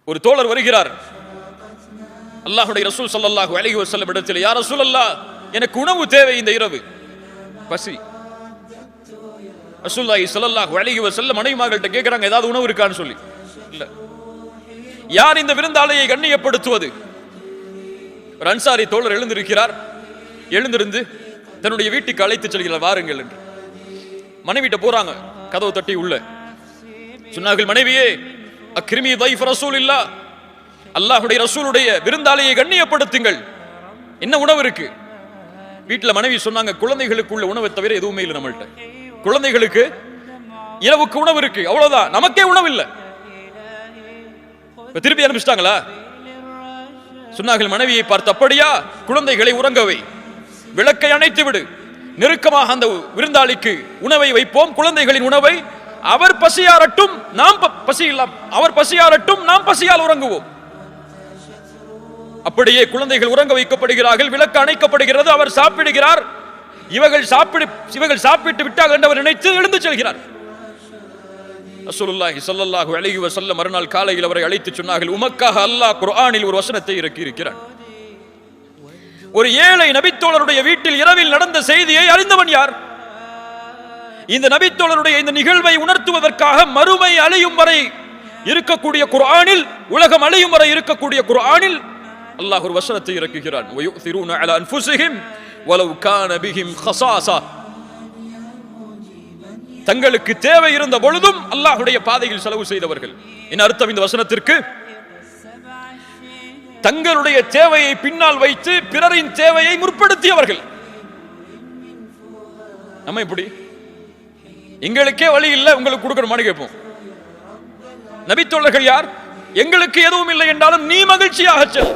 ஒரு தோழர் வருகிறார், அல்லாஹ்வுடைய ரசூல் ஸல்லல்லாஹு அலைஹி வஸல்லம் இடத்தில், யா ரசூலல்லாஹ், எனக்கு உணவு தேவை, இந்த இரவு பசி. ரசூலுல்லாஹி ஸல்லல்லாஹு அலைஹி வஸல்லம் மனைவிமார்கள்ட்ட கேக்குறாங்க, ஏதாவது உணவு இருக்கான்னு சொல்லி. இல்ல. யார் இந்த விருந்தாளையை கண்ணியப்படுத்துவது? ஒரு அன்சாரி தோழர் எழுந்திருக்கிறார். எழுந்திருந்து தன்னுடைய வீட்டுக்கு அழைத்து செல்கிறார், வாருங்கள் என்று. மனைவிட்ட போறாங்க, கதவு தட்டி உள்ள சொன்னார்கள், மனைவியே, அக்ரிமி தைஃப் ரசூலில்லாஹ், அல்லாஹ்வுடைய ரசூலுடைய விருந்தாளையை கண்ணியப்படுத்துங்கள், என்ன உணவு இருக்கு? வீட்டுல மனைவி சொன்னாங்க, குழந்தைகளுக்கு உள்ள உணவை தவிர எதுவுமே இல்லை நம்மள்ட்ட. குழந்தைகளுக்கு இரவுக்கு உணவு இருக்கு, அவ்வளவுதான், நமக்கே உணவு இல்லை. திருப்பி அனுப்பிச்சிட்டாங்களா? சொன்னார்கள் மனைவியை பார்த்து, அப்படியா, குழந்தைகளை உறங்கவை, விளக்கை அணைத்து விடு, நெருக்கமாக அந்த விருந்தாளிக்கு உணவை வைப்போம், குழந்தைகளின் உணவை, அவர் பசியாரட்டும், நாம் பசி இல்லாம், அவர் பசியாரட்டும், நாம் பசியால் உறங்குவோம். அப்படியே குழந்தைகள் உறங்க வைக்கப்படுகிறார்கள், விளக்கு அணைக்கப்படுகிறது, அவர் சாப்பிடுகிறார். இவர்கள் சாப்பிட்டு விட்டார்கள் என்று அவர் நினைத்து எழுந்து செல்கிறார். ரசூலுல்லாஹி ஸல்லல்லாஹு அலைஹி வஸல்லம் மறுநாள் காலையில் அவரை அழைத்து சொன்னார்கள், உமக்காக அல்லாஹ் குர்ஆனில் ஒரு வசனத்தை இறக்கி இருக்கிறான். ஒரு ஏழை நபித்தோழருடைய வீட்டில் இரவில் நடந்த செய்தியை அறிந்தவன் யார்? இந்த நபித்தோழருடைய இந்த நிகழ்வை உணர்த்துவதற்காக மறுமை அழியும் வரை இருக்கக்கூடிய குர்ஆனில், உலகம் அழியும் வரை இருக்கக்கூடிய குர்ஆனில் அல்லாஹ் ஒரு வசனத்தை இறக்குகிறான், வயுஸிரூன அலா அன்ஃபுஸிஹிம் வலவ் கான பிஹிம் ஹஸாஸா. தங்களுக்கு தேவை இருந்த பொழுதும் அல்லாஹ்வுடைய பாதையில் செலவு செய்தவர்கள். என்ன அர்த்தம் இந்த வசனத்திற்கு? தங்களுடைய தேவையை பின்னால் வைத்து பிறரின் தேவையை முற்படுத்தியவர்கள். நம்ம இப்படி எங்களுக்கே வழி இல்லை, உங்களுக்கு கொடுக்கணுமான்னு கேட்போம். நபித்தோழர்கள் யார்? எங்களுக்கு எதுவும் இல்லை என்றாலும் நீ மகிழ்ச்சியாக செல்.